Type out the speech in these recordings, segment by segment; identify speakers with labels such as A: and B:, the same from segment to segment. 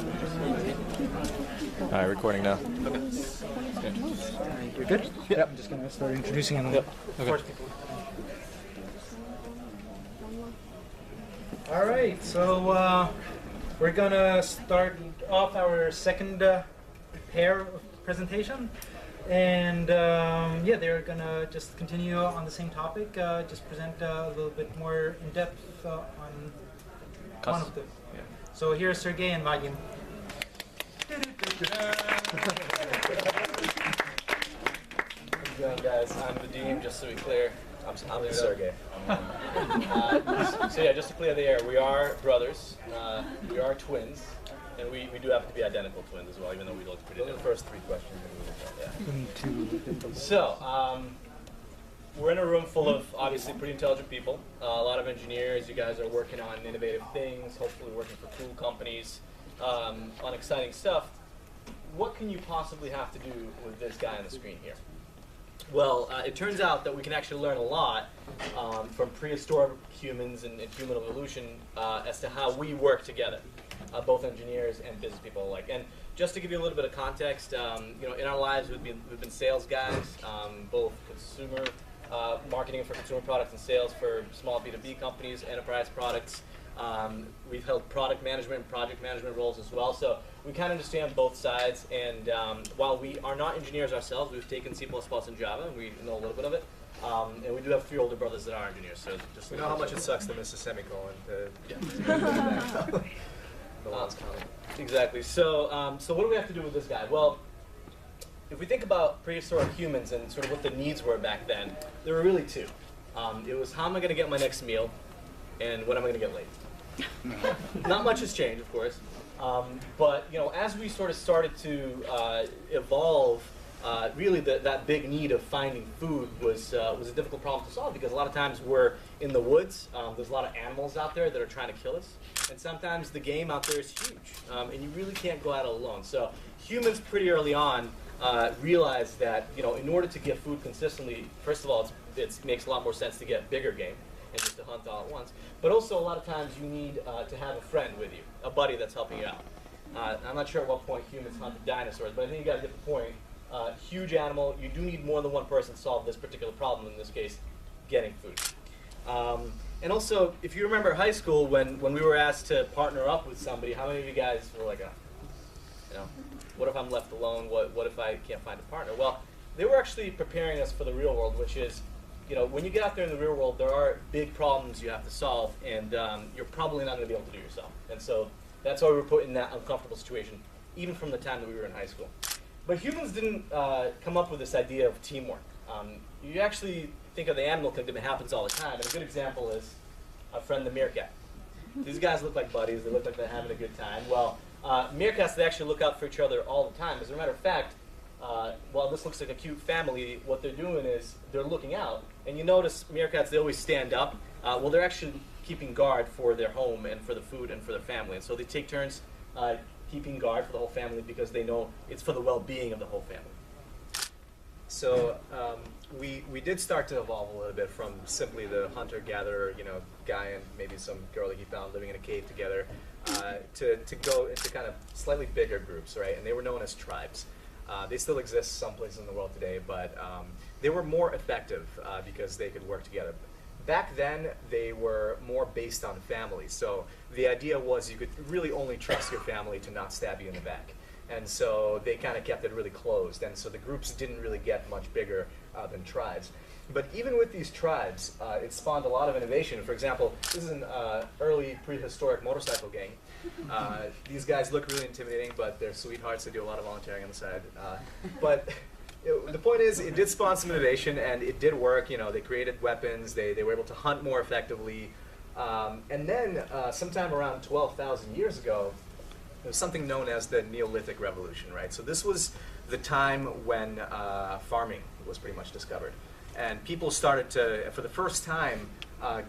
A: All right, recording now.
B: You're good?
A: Yep.
B: I'm just going to start introducing him.
A: Yep. Okay.
B: All right, so we're going to start off our second pair of presentation. And yeah, they're going to just continue on the same topic, just present a little bit more in depth on one of them.
A: Yeah.
B: So here's Sergei and Vadim.
C: How's it going, guys? I'm Vadim, just to be clear. I'm Sergei. So yeah, just to clear the air, we are brothers, we are twins, and we do happen to be identical twins as well, even though we look pretty different.
D: Those are the first three questions.
C: Yeah. So, we're in a room full of obviously pretty intelligent people, a lot of engineers. You guys are working on innovative things, hopefully working for cool companies, on exciting stuff. What can you possibly have to do with this guy on the screen here? Well, it turns out that we can actually learn a lot from prehistoric humans and human evolution as to how we work together, both engineers and business people alike. And just to give you a little bit of context, you know, in our lives we've been sales guys, both consumer marketing for consumer products and sales for small B2B companies, enterprise products. We've held product management and project management roles as well, so we kind of understand both sides. And while we are not engineers ourselves, we've taken C++ and Java, and we know a little bit of it. And we do have 3 older brothers that are engineers. So just
D: We know how much it sucks to miss a semicolon.
C: Yeah.
D: The last comment.
C: Exactly. So, so what do we have to do with this guy? Well, if we think about prehistoric humans and sort of what the needs were back then, there were really 2. It was how am I going to get my next meal, and when am I going to get late? Not much has changed, of course, but you know, as we sort of started to evolve, really that big need of finding food was a difficult problem to solve, because a lot of times we're in the woods. There's a lot of animals out there that are trying to kill us, and sometimes the game out there is huge, and you really can't go at it alone. So humans pretty early on realized that, you know, in order to get food consistently, first of all, it makes a lot more sense to get bigger game and just to hunt all at once. But also, a lot of times you need to have a friend with you, a buddy that's helping you out. I'm not sure at what point humans hunted dinosaurs, but I think you guys get the point. Huge animal, you do need more than one person to solve this particular problem, in this case, getting food. And also, if you remember high school, when we were asked to partner up with somebody, how many of you guys were like, you know, what if I'm left alone? What if I can't find a partner? Well, they were actually preparing us for the real world, which is, you know, when you get out there in the real world, there are big problems you have to solve, and you're probably not going to be able to do yourself. And so that's why we were put in that uncomfortable situation, even from the time that we were in high school. But humans didn't come up with this idea of teamwork. You actually think of the animal kingdom, it happens all the time. And a good example is our friend the meerkat. These guys look like buddies. They look like they're having a good time. Well, meerkats, they actually look out for each other all the time. As a matter of fact, while this looks like a cute family, what they're doing is they're looking out. And you notice meerkats, they always stand up. Well, they're actually keeping guard for their home and for the food and for their family. And so they take turns keeping guard for the whole family, because they know it's for the well-being of the whole family.
D: So we did start to evolve a little bit from simply the hunter-gatherer, you know, guy and maybe some girl that he found living in a cave together, to go into kind of slightly bigger groups, right? And they were known as tribes. They still exist some places in the world today, but they were more effective because they could work together. Back then, they were more based on family. So the idea was you could really only trust your family to not stab you in the back. And so they kind of kept it really closed. And so the groups didn't really get much bigger than tribes. But even with these tribes, it spawned a lot of innovation. For example, this is an early prehistoric motorcycle gang. These guys look really intimidating, but they're sweethearts. They do a lot of volunteering on the side. But the point is, it did spawn some innovation, and it did work. You know, they created weapons. They were able to hunt more effectively. And then, sometime around 12,000 years ago, there was something known as the Neolithic Revolution, right? So this was the time when farming was pretty much discovered. And people started to, for the first time,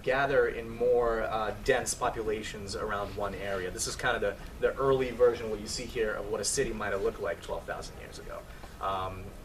D: gather in more dense populations around one area. This is kind of the early version, what you see here, of what a city might have looked like 12,000 years ago.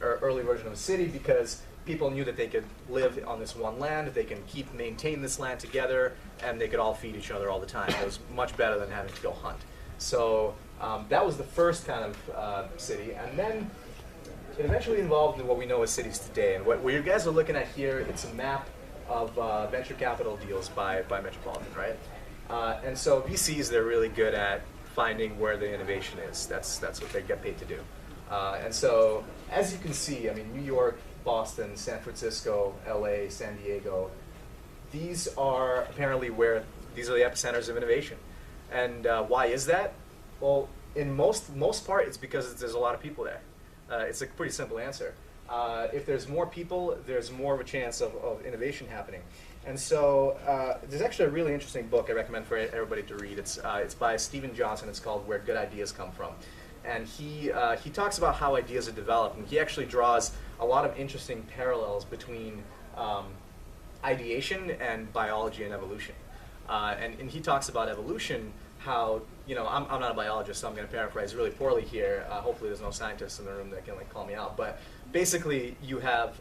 D: Early version of a city, because people knew that they could live on this one land, they can maintain this land together, and they could all feed each other all the time. It was much better than having to go hunt. So That was the first kind of city, and then it eventually evolved into what we know as cities today. And what you guys are looking at here, it's a map of venture capital deals by metropolitan, right? And so VCs, they're really good at finding where the innovation is. That's what they get paid to do. And so, as you can see, I mean, New York, Boston, San Francisco, LA, San Diego, these are apparently where these are the epicenters of innovation. And why is that? Well, in most part, it's because there's a lot of people there. It's a pretty simple answer. If there's more people, there's more of a chance of innovation happening. And so there's actually a really interesting book I recommend for everybody to read. It's by Stephen Johnson. It's called Where Good Ideas Come From. And he talks about how ideas are developed. And he actually draws a lot of interesting parallels between ideation and biology and evolution. And he talks about evolution, how, you know, I'm not a biologist, so I'm going to paraphrase really poorly here. Hopefully there's no scientists in the room that can like call me out. But basically you have,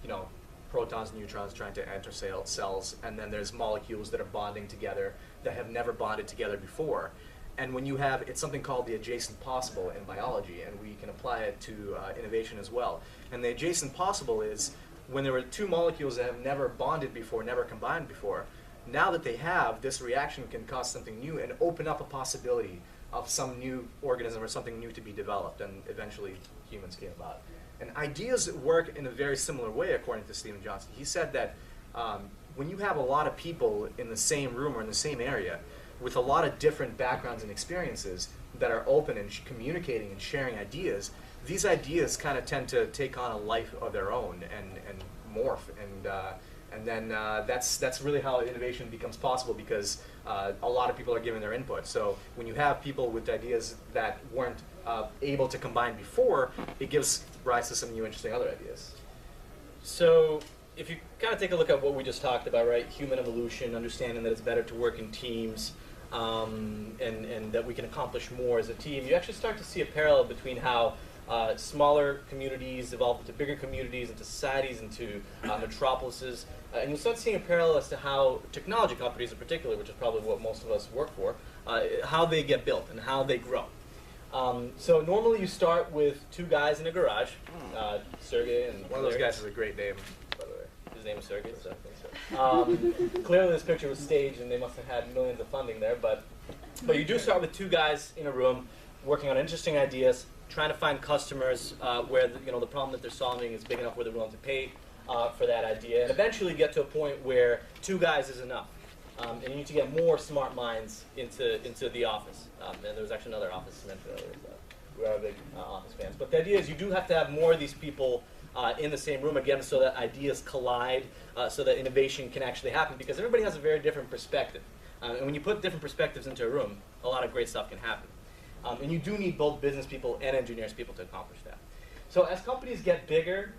D: you know, protons and neutrons trying to enter cells, and then there's molecules that are bonding together that have never bonded together before. And when you have, it's something called the adjacent possible in biology, and we can apply it to innovation as well. And the adjacent possible is when there were two molecules that have never bonded before, never combined before, now that they have, this reaction can cause something new and open up a possibility of some new organism or something new to be developed, and eventually humans came about. And ideas work in a very similar way, according to Stephen Johnson. He said that when you have a lot of people in the same room or in the same area with a lot of different backgrounds and experiences that are open and communicating and sharing ideas, these ideas kind of tend to take on a life of their own and morph. And then that's really how innovation becomes possible, because a lot of people are giving their input. So when you have people with ideas that weren't able to combine before, it gives rise to some new interesting other ideas.
C: So if you kind of take a look at what we just talked about, right? Human evolution, understanding that it's better to work in teams, and that we can accomplish more as a team, you actually start to see a parallel between how smaller communities evolve into bigger communities, into societies, into metropolises. And you'll start seeing a parallel as to how technology companies in particular, which is probably what most of us work for, how they get built and how they grow. So normally you start with two guys in a garage, Sergei and
D: One of those guys has a great name, by the way.
C: His name is Sergei. So. Clearly this picture was staged and they must have had millions of funding there, but you do start with two guys in a room working on interesting ideas, trying to find customers where the problem that they're solving is big enough where they're willing to pay for that idea, and eventually get to a point where two guys is enough. And you need to get more smart minds into the office. And there was actually another office mentioned earlier. So we are big office fans. But the idea is you do have to have more of these people in the same room, again, so that ideas collide, so that innovation can actually happen, because everybody has a very different perspective. And when you put different perspectives into a room, a lot of great stuff can happen. And you do need both business people and engineers people to accomplish that. So as companies get bigger,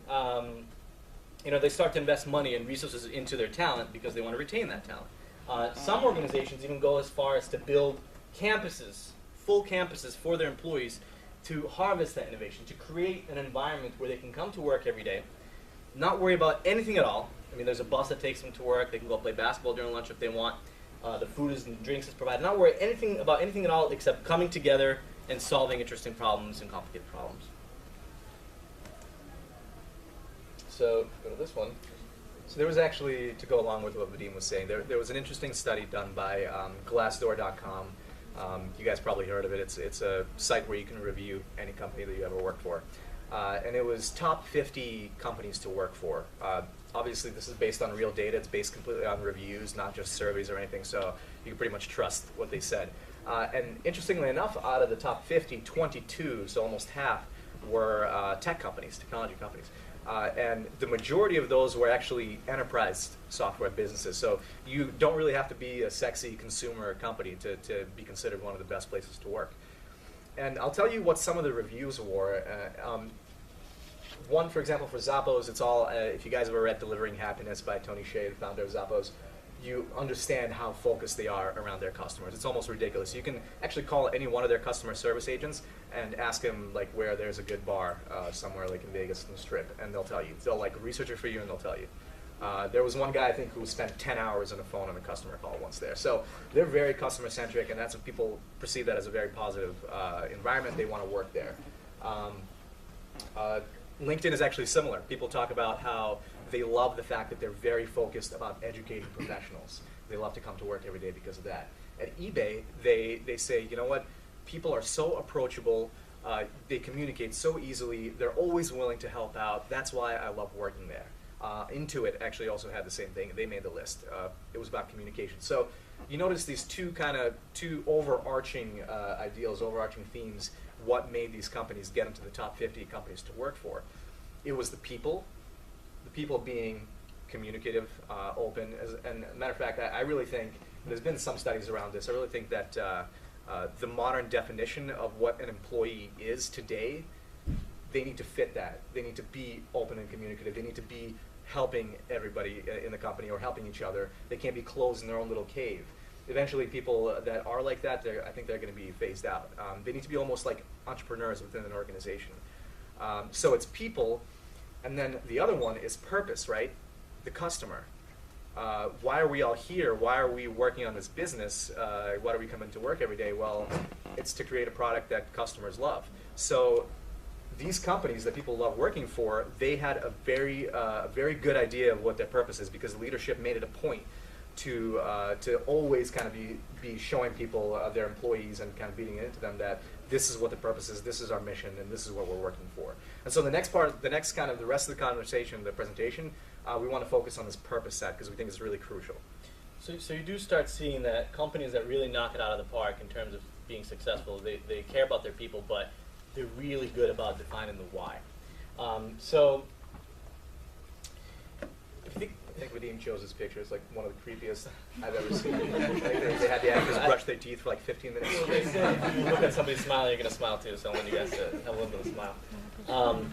C: they start to invest money and resources into their talent because they want to retain that talent. Some organizations even go as far as to build campuses, full campuses for their employees to harvest that innovation, to create an environment where they can come to work every day, not worry about anything at all. I mean, there's a bus that takes them to work. They can go play basketball during lunch if they want. The food and drinks is provided. Not worry about anything at all except coming together and solving interesting problems and complicated problems. So go to this one.
D: So there was actually, to go along with what Vadim was saying, there was an interesting study done by Glassdoor.com. You guys probably heard of it. It's a site where you can review any company that you ever worked for. And it was top 50 companies to work for. Obviously, this is based on real data. It's based completely on reviews, not just surveys or anything, so you can pretty much trust what they said. And interestingly enough, out of the top 50, 22, so almost half, were tech companies, technology companies. And the majority of those were actually enterprise software businesses. So you don't really have to be a sexy consumer company to be considered one of the best places to work. And I'll tell you what some of the reviews were. One, for example, for Zappos, it's all, if you guys have ever read Delivering Happiness by Tony Hsieh, the founder of Zappos, you understand how focused they are around their customers. It's almost ridiculous. You can actually call any one of their customer service agents and ask them like where there's a good bar somewhere like in Vegas on the Strip, and they'll tell you. They'll like research it for you and they'll tell you. There was one guy, I think, who spent 10 hours on the phone on a customer call once there. So they're very customer-centric, and that's what people perceive that as a very positive environment. They want to work there. LinkedIn is actually similar. People talk about how they love the fact that they're very focused about educating professionals. They love to come to work every day because of that. At eBay, they say, you know what, people are so approachable, they communicate so easily, they're always willing to help out. That's why I love working there. Intuit actually also had the same thing. They made the list. It was about communication. So you notice these two overarching ideals, overarching themes, what made these companies get into the top 50 companies to work for. It was the people being communicative, open. And a matter of fact, I really think, there's been some studies around this, I really think that the modern definition of what an employee is today, they need to fit that. They need to be open and communicative. They need to be helping everybody in the company or helping each other. They can't be closed in their own little cave. Eventually, people that are like that, I think they're going to be phased out. They need to be almost like entrepreneurs within an organization. So it's people, and then the other one is purpose, right? The customer. Why are we all here? Why are we working on this business? Why do we come into work every day? Well, it's to create a product that customers love. So these companies that people love working for, they had a very good idea of what their purpose is, because leadership made it a point to always kind of be showing people, their employees, and kind of beating it into them that this is what the purpose is, this is our mission, and this is what we're working for. And so the rest of the conversation, the presentation, we want to focus on this purpose set because we think it's really crucial.
C: So you do start seeing that companies that really knock it out of the park in terms of being successful, they care about their people, but they're really good about defining the why. So if you
D: I think Vadim chose this picture. It's like one of the creepiest I've ever seen. They had the actors brush their teeth for like 15 minutes straight.
C: if you look at somebody smiling, you're going to smile too, so I want you guys to have a little bit of a smile.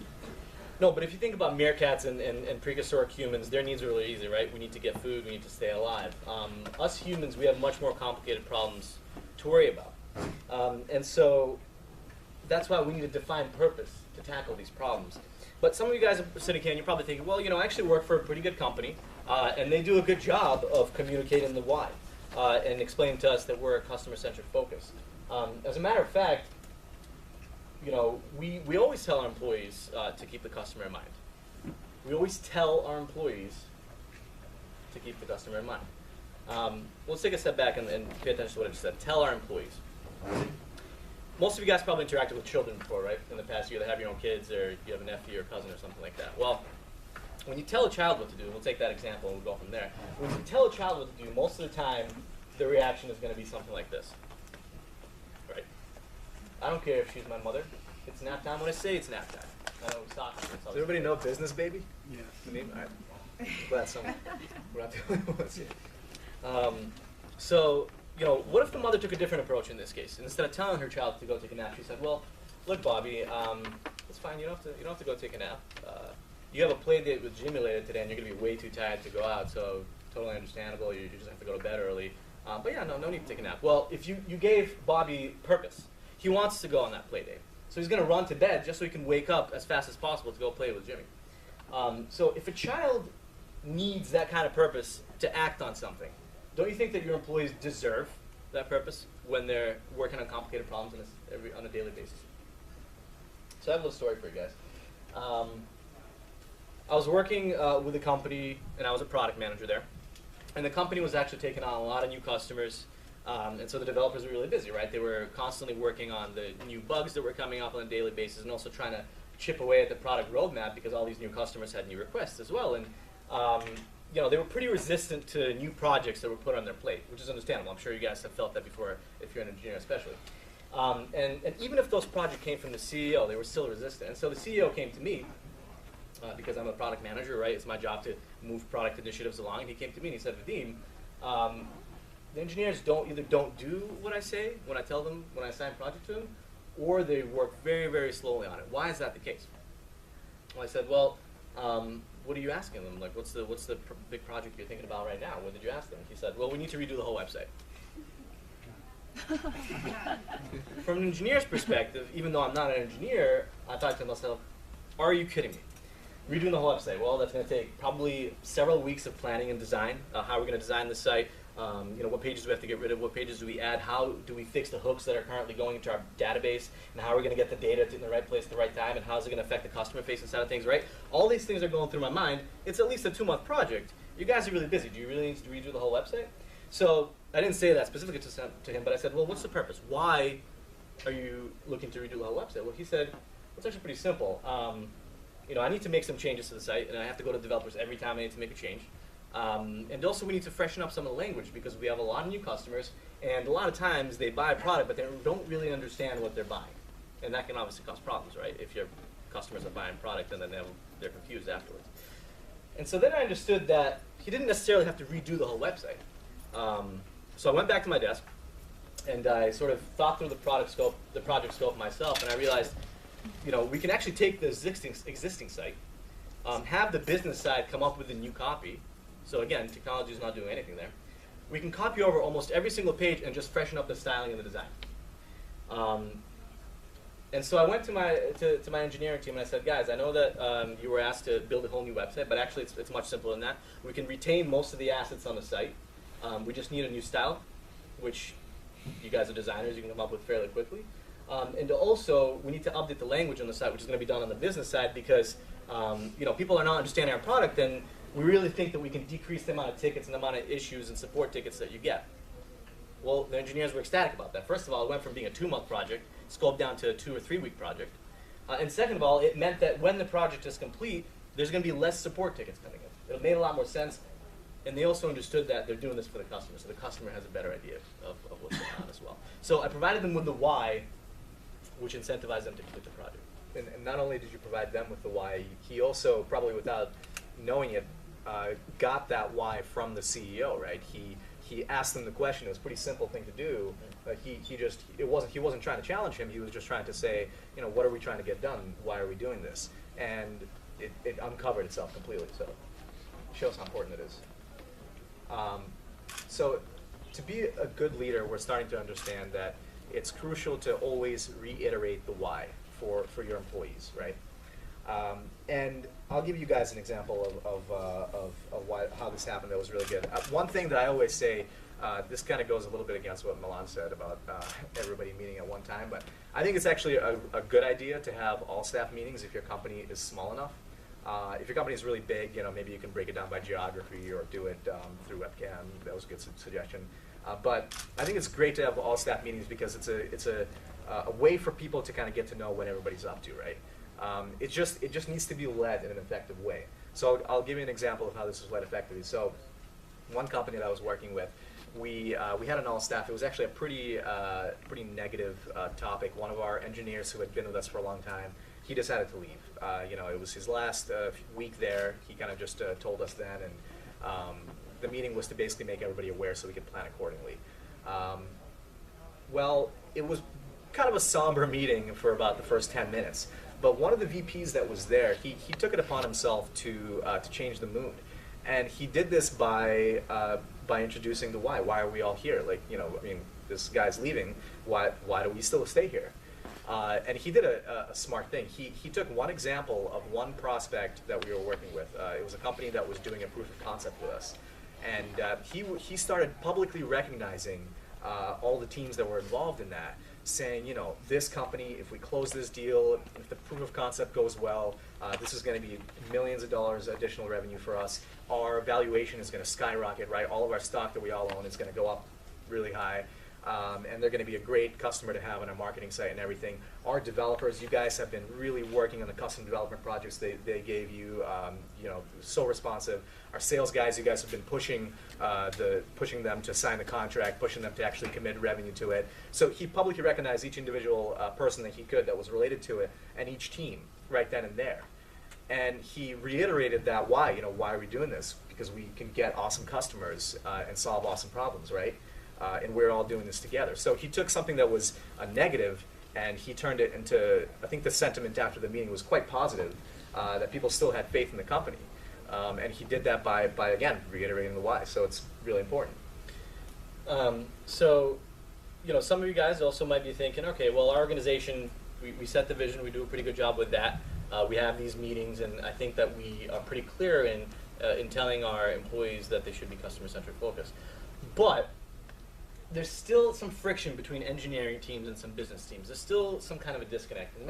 C: No, but if you think about meerkats and prehistoric humans, their needs are really easy, right? We need to get food, we need to stay alive. Us humans, we have much more complicated problems to worry about. And so that's why we need to define purpose to tackle these problems. But some of you guys are sitting here and you're probably thinking, well, I actually work for a pretty good company, and they do a good job of communicating the why and explaining to us that we're a customer-centric focus. As a matter of fact, we always tell our employees to keep the customer in mind. We always tell our employees to keep the customer in mind. Let's take a step back and pay attention to what I just said. Tell our employees. Most of you guys probably interacted with children before, right? In the past year, they have your own kids, or you have a nephew or cousin or something like that. Well, when you tell a child what to do, we'll take that example and we'll go from there. When you tell a child what to do, most of the time, the reaction is going to be something like this. Right? I don't care if she's my mother. It's nap time when I say it's nap time. I don't stop.
D: Does everybody know Business Baby?
B: Yeah.
D: The name? All right. Glad we're not the only ones here.
C: So, what if the mother took a different approach in this case? And instead of telling her child to go take a nap, she said, well, look, Bobby, it's fine. You don't have to go take a nap. You have a play date with Jimmy later today, and you're going to be way too tired to go out, so totally understandable. You just have to go to bed early. But yeah, no need to take a nap. Well, if you gave Bobby purpose, he wants to go on that play date. So he's going to run to bed just so he can wake up as fast as possible to go play with Jimmy. So if a child needs that kind of purpose to act on something, don't you think that your employees deserve that purpose when they're working on complicated problems on a daily basis? So I have a little story for you guys. I was working with a company, and I was a product manager there. And the company was actually taking on a lot of new customers. And so the developers were really busy, right? They were constantly working on the new bugs that were coming up on a daily basis, and also trying to chip away at the product roadmap because all these new customers had new requests as well. And they were pretty resistant to new projects that were put on their plate, which is understandable. I'm sure you guys have felt that before, if you're an engineer especially. And even if those projects came from the CEO, they were still resistant. And so the CEO came to me, because I'm a product manager, right? It's my job to move product initiatives along. And he came to me and he said, Vadim, the engineers either don't do what I say when I tell them, when I assign a project to them, or they work very, very slowly on it. Why is that the case? Well, I said, well, what are you asking them? Like, what's the big project you're thinking about right now? What did you ask them? He said, well, we need to redo the whole website. From an engineer's perspective, even though I'm not an engineer, I thought to myself, are you kidding me? redoing the whole website. Well, that's going to take probably several weeks of planning and design. How we're going to design the site. What pages do we have to get rid of? What pages do we add? How do we fix the hooks that are currently going into our database? And how are we going to get the data in the right place at the right time? And how is it going to affect the customer-facing side of things, right? All these things are going through my mind. It's at least a 2-month project. You guys are really busy. Do you really need to redo the whole website? So I didn't say that specifically to him, but I said, well, what's the purpose? Why are you looking to redo the whole website? Well, he said, well, it's actually pretty simple. I need to make some changes to the site, and I have to go to developers every time I need to make a change. And also we need to freshen up some of the language because we have a lot of new customers, and a lot of times they buy a product, but they don't really understand what they're buying. And that can obviously cause problems, right? If your customers are buying product and then they're confused afterwards. And so then I understood that he didn't necessarily have to redo the whole website. So I went back to my desk, and I sort of thought through the project scope myself, and I realized, we can actually take the existing site, have the business side come up with a new copy. So again, technology is not doing anything there. We can copy over almost every single page and just freshen up the styling and the design. And so I went to my engineering team and I said, guys, I know that you were asked to build a whole new website, but actually it's much simpler than that. We can retain most of the assets on the site. We just need a new style, which you guys are designers, you can come up with fairly quickly. And also, we need to update the language on the site, which is going to be done on the business side because people are not understanding our product, and we really think that we can decrease the amount of tickets and the amount of issues and support tickets that you get. Well, the engineers were ecstatic about that. First of all, it went from being a 2-month project, scoped down to a 2 or 3 week project. And second of all, it meant that when the project is complete, there's going to be less support tickets coming in. It made a lot more sense. And they also understood that they're doing this for the customer, so the customer has a better idea of what's going on as well. So I provided them with the why, which incentivized them to complete the project.
D: And not only did you provide them with the why, he also, probably without knowing it, got that why from the CEO, right? He asked them the question. It was a pretty simple thing to do. He wasn't trying to challenge him. He was just trying to say, what are we trying to get done? Why are we doing this? And it uncovered itself completely. So it shows how important it is. So to be a good leader, we're starting to understand that it's crucial to always reiterate the why for your employees, right? And I'll give you guys an example of how this happened that was really good. One thing that I always say, this kind of goes a little bit against what Milan said about everybody meeting at one time, but I think it's actually a good idea to have all staff meetings if your company is small enough. If your company is really big, maybe you can break it down by geography or do it through webcam. That was a good suggestion. But I think it's great to have all staff meetings because it's a way for people to kind of get to know what everybody's up to, right? It just needs to be led in an effective way. So I'll give you an example of how this is led effectively. So one company that I was working with, we had an all staff. It was actually a pretty negative topic. One of our engineers who had been with us for a long time, he decided to leave. It was his last week there. He kind of just told us then, and the meeting was to basically make everybody aware so we could plan accordingly. Well, it was kind of a somber meeting for about the first 10 minutes. But one of the VPs that was there, he took it upon himself to change the mood, and he did this by introducing the why. Why are we all here? This guy's leaving. Why do we still stay here? And he did a smart thing. He took one example of one prospect that we were working with. It was a company that was doing a proof of concept with us, and he started publicly recognizing all the teams that were involved in that, saying, this company, if we close this deal, if the proof of concept goes well, this is going to be millions of dollars additional revenue for us. Our valuation is going to skyrocket, right? All of our stock that we all own is going to go up really high. And they're going to be a great customer to have on our marketing site and everything. Our developers, you guys have been really working on the custom development projects they gave you, so responsive. Our sales guys, you guys have been pushing them to sign the contract, pushing them to actually commit revenue to it. So he publicly recognized each individual person that he could that was related to it, and each team right then and there. And he reiterated that why are we doing this? Because we can get awesome customers and solve awesome problems, right? And we're all doing this together. So he took something that was a negative and he turned it into, I think the sentiment after the meeting was quite positive, that people still had faith in the company. And he did that by again, reiterating the why. So it's really important.
C: Some of you guys also might be thinking, okay, well, our organization, we set the vision, we do a pretty good job with that. We have these meetings, and I think that we are pretty clear in telling our employees that they should be customer-centric focused. But there's still some friction between engineering teams and some business teams. There's still some kind of a disconnect. And